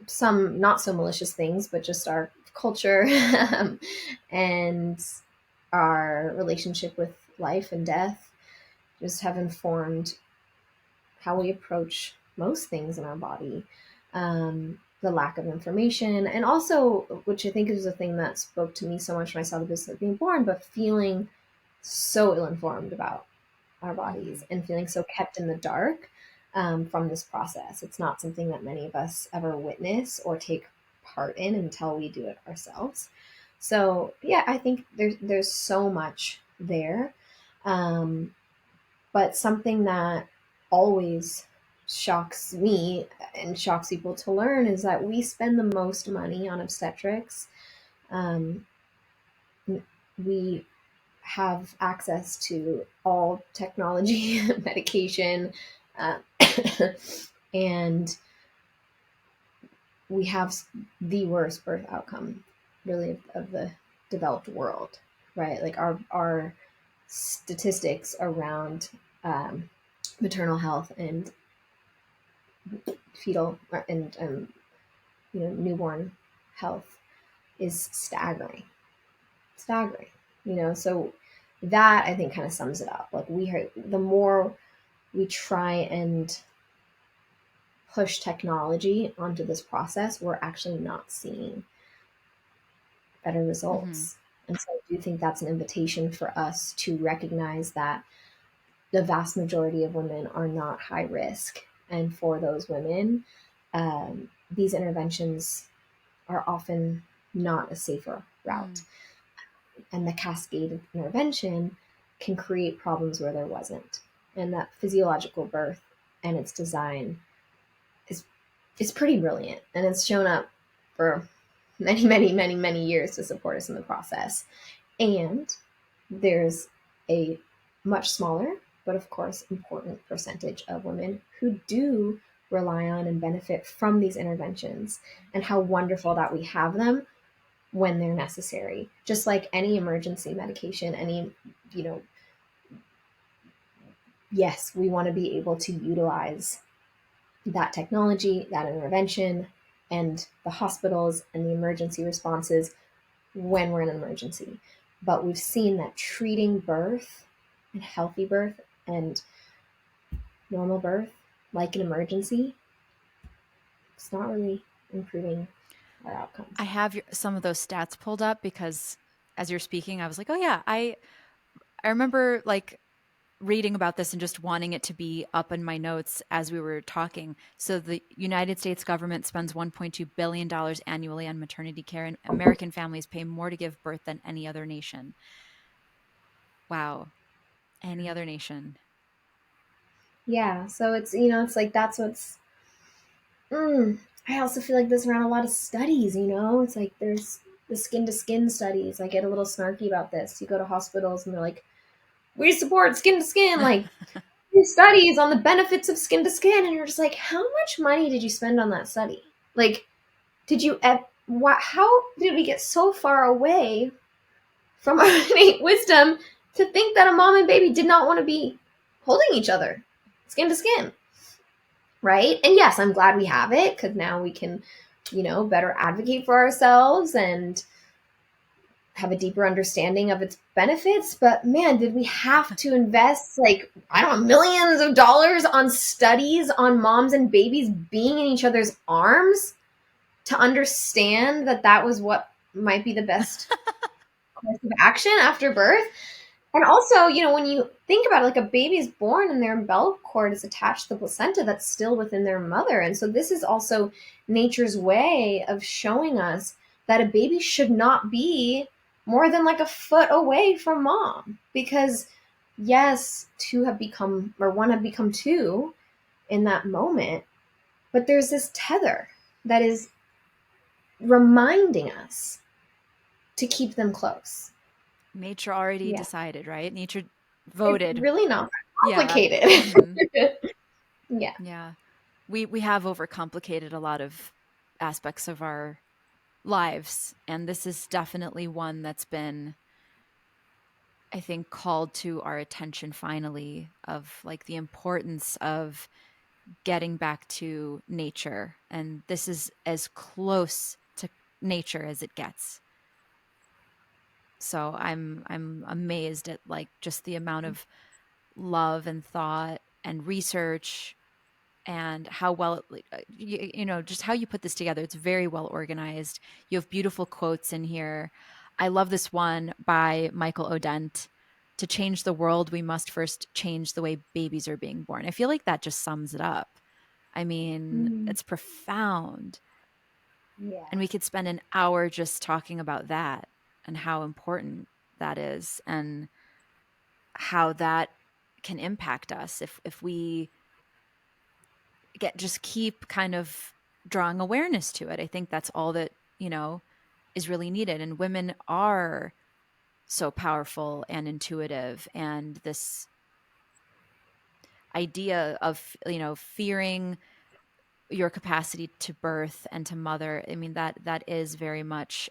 some not so malicious things, but just our culture and our relationship with life and death just have informed how we approach most things in our body. The lack of information, and also, which I think is the thing that spoke to me so much when I saw the business of being born, but feeling so ill informed about our Mm-hmm. bodies and feeling so kept in the dark, from this process. It's not something that many of us ever witness or take part in until we do it ourselves. So yeah, I think there's so much there, um, but something that always shocks me and shocks people to learn is that we spend the most money on obstetrics. Um, we have access to all technology, medication, uh, and we have the worst birth outcome, really, of the developed world, right? Like our statistics around maternal health and fetal and newborn health is staggering. So that I think kind of sums it up. Like the more we try and push technology onto this process, we're actually not seeing better Mm-hmm. results. And so I do think that's an invitation for us to recognize that the vast majority of women are not high risk. And for those women, these interventions are often not a safer route. And the cascade of intervention can create problems where there wasn't. And that physiological birth and its design is pretty brilliant, and it's shown up for many, many, many, many years to support us in the process. And there's a much smaller, but of course important percentage of women who do rely on and benefit from these interventions, and how wonderful that we have them when they're necessary. Just like any emergency medication, you know, yes, we want to be able to utilize that technology, that intervention, and the hospitals and the emergency responses when we're in an emergency. But we've seen that treating birth and healthy birth and normal birth like an emergency, it's not really. improving our outcomes. I have some of those stats pulled up because as you're speaking, I was like, oh yeah, I remember like reading about this and just wanting it to be up in my notes as we were talking. So the United States government spends $1.2 billion annually on maternity care, and American families pay more to give birth than any other nation. Wow. Any other nation. Yeah, so it's it's like that's what's. Mm, I also feel like this around a lot of studies. It's like there's the skin to skin studies. I get a little snarky about this. You go to hospitals and they're like, "We support skin to skin." Like these studies on the benefits of skin to skin, and you're just like, how much money did you spend on that study? Like, did you? How did we get so far away from our innate wisdom to think that a mom and baby did not want to be holding each other, skin to skin? Right? And yes, I'm glad we have it because now we can, better advocate for ourselves and have a deeper understanding of its benefits. But man, did we have to invest like, I don't know, millions of dollars on studies on moms and babies being in each other's arms to understand that that was what might be the best course of action after birth? And also, when you think about it, like a baby is born and their umbilical cord is attached to the placenta that's still within their mother. And so this is also nature's way of showing us that a baby should not be more than like a foot away from mom. Because yes, two have become, or one have become two in that moment, but there's this tether that is reminding us to keep them close. Nature already Yeah. decided, right? Nature It's voted. really not Yeah. complicated. Hmm. Yeah. Yeah. We have overcomplicated a lot of aspects of our lives, and this is definitely one that's been, I think, called to our attention finally, of like the importance of getting back to nature. And this is as close to nature as it gets. So I'm amazed at like just the amount of love and thought and research and how well it, like, just how you put this together. It's very well organized. You have beautiful quotes in here. I love this one by Michael Odent. To change the world, we must first change the way babies are being born. I feel like that just sums it up. I mean, Mm, it's profound. yeah. And we could spend an hour just talking about that and how important that is and how that can impact us if we just keep kind of drawing awareness to it. I think that's all that, is really needed. And women are so powerful and intuitive, and this idea of, fearing your capacity to birth and to mother, I mean, that is very much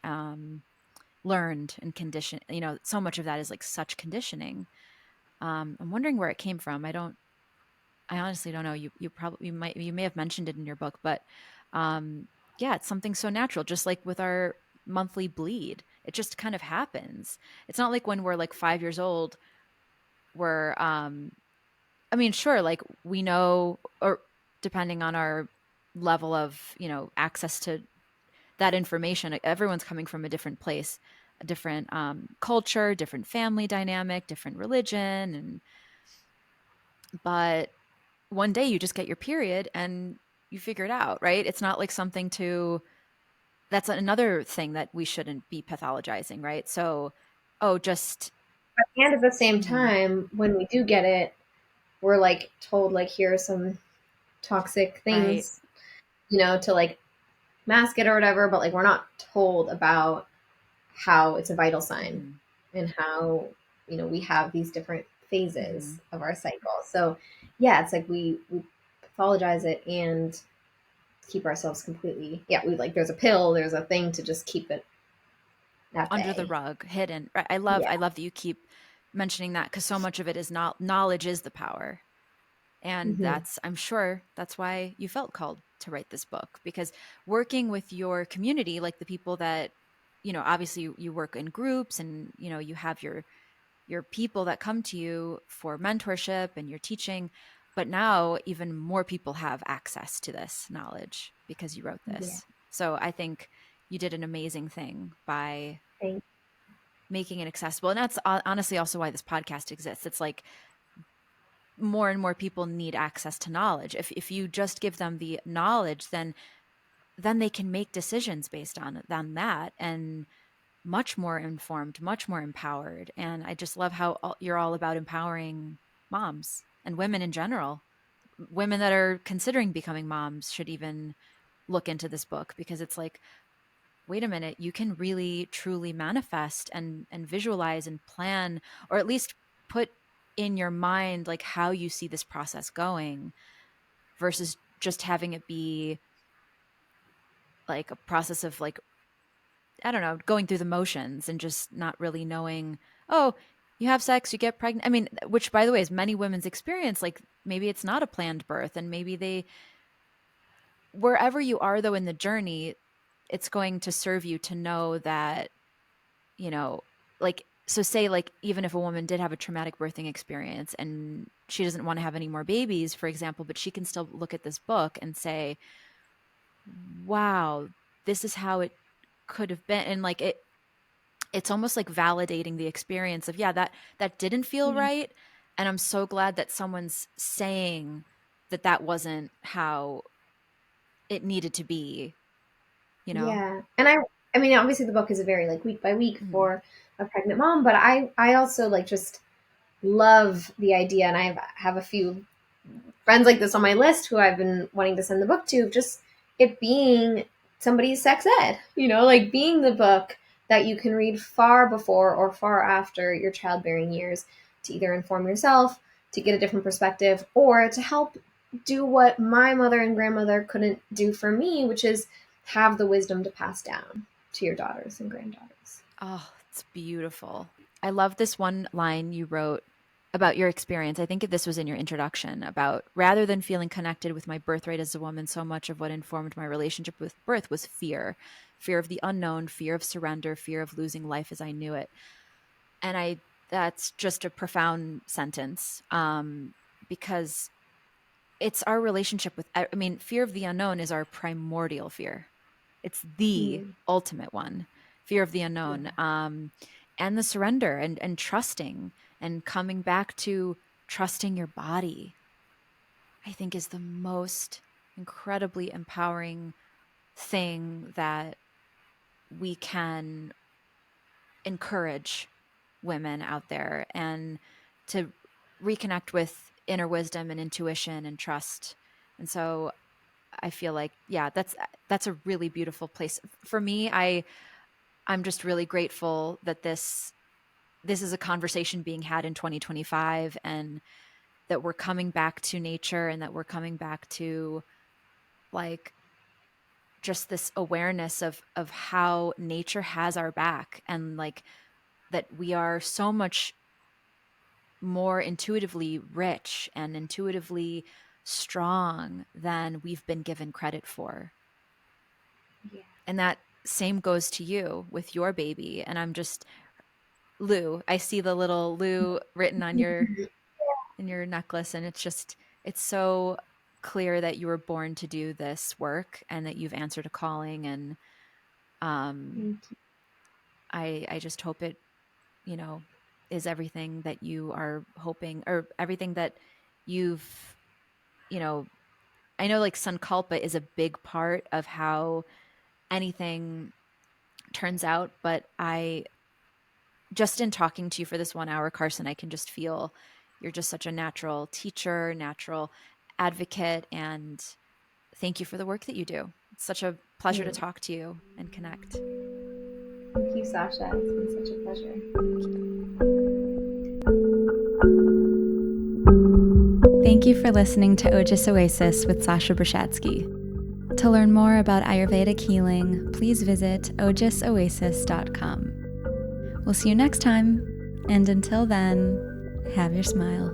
learned and conditioned. So much of that is like such conditioning. I'm wondering where it came from. I honestly don't know. You may have mentioned it in your book, but um, yeah, it's something so natural. Just like with our monthly bleed, it just kind of happens. It's not like when we're like 5 years old, we're I mean, sure, like we know, or depending on our level of access to that information, everyone's coming from a different place, a different culture, different family dynamic, different religion, and but one day you just get your period and you figure it out, right? It's not like something to, that's another thing that we shouldn't be pathologizing, right? So, oh, just, And at the same mhm, time, when we do get it, we're like told like here are some toxic right. things, to like mask it or whatever, but like we're not told about how it's a vital sign Hmm. and how, we have these different Hmm. phases of our cycle. So yeah, it's like we pathologize it and keep ourselves completely, yeah, we like there's a pill, there's a thing to just keep it at Under the bay. rug, hidden. Right. Yeah. I love that you keep mentioning that, because so much of it is not, knowledge is the power. And Hmm. I'm sure that's why you felt called to write this book, because working with your community, like the people that, obviously you work in groups, and, you have your people that come to you for mentorship and your teaching, but now even more people have access to this knowledge because you wrote Yeah. this. So I think you did an amazing thing by Thank making it accessible. And that's honestly also why this podcast exists. It's like more and more people need access to knowledge. If you just give them the knowledge, then they can make decisions based on that, and much more informed, much more empowered. And I just love how you're all about empowering moms and women in general. Women that are considering becoming moms should even look into this book, because it's like, wait a minute, you can really truly manifest and visualize and plan, or at least put in your mind like how you see this process going, versus just having it be like a process of like, I don't know, going through the motions and just not really knowing, oh, you have sex, you get pregnant. I mean, which by the way is many women's experience. Like maybe it's not a planned birth, and maybe wherever you are though in the journey, it's going to serve you to know that, you know, like, so say like even if a woman did have a traumatic birthing experience and she doesn't want to have any more babies, for example, but she can still look at this book and say, wow, this is how it could have been. And like it's almost like validating the experience of, yeah, that didn't feel you. right, and I'm so glad that someone's saying that wasn't how it needed to be, you know. Yeah. And I mean obviously the book is a very like week by week Mhm. for a pregnant mom, but I also like just love the idea, and have a few friends like this on my list who I've been wanting to send the book to, just it being somebody's sex ed, like being the book that you can read far before or far after your childbearing years to either inform yourself, to get a different perspective, or to help do what my mother and grandmother couldn't do for me, which is have the wisdom to pass down to your daughters and granddaughters. Oh, it's beautiful. I love this one line you wrote about your experience. I think this was in your introduction, about rather than feeling connected with my birthright as a woman, so much of what informed my relationship with birth was fear of the unknown, fear of surrender, fear of losing life as I knew it. And that's just a profound sentence, because it's our relationship with, I mean, fear of the unknown is our primordial fear. It's the Mm, ultimate one, fear of the yeah, unknown, and the surrender and trusting and coming back to trusting your body, I think is the most incredibly empowering thing that we can encourage women out there, and to reconnect with inner wisdom and intuition and trust. And so I feel like, yeah, that's a really beautiful place for me. I'm just really grateful that this is a conversation being had in 2025, and that we're coming back to nature, and that we're coming back to like just this awareness of how nature has our back, and like that we are so much more intuitively rich and intuitively strong than we've been given credit for. yeah. And that same goes to you with your baby. And I'm just, Lou, I see the little Lou written on your in your necklace, and it's so clear that you were born to do this work, and that you've answered a calling. And um Thank you. I just hope it, you know, is everything that you are hoping, or everything that you've, you know, I know like Sankalpa is a big part of how anything turns out, but I just in talking to you for this 1 hour, Carson, I can just feel you're just such a natural teacher, natural advocate, and thank you for the work that you do. It's such a pleasure to Mm. talk to you and connect. Thank you, Sasha. It's been such a pleasure. Thank you. Thank you for listening to Oasis with Sasha Bershadsky. To learn more about Ayurvedic healing, please visit ojisoasis.com. We'll see you next time, and until then, have your smile.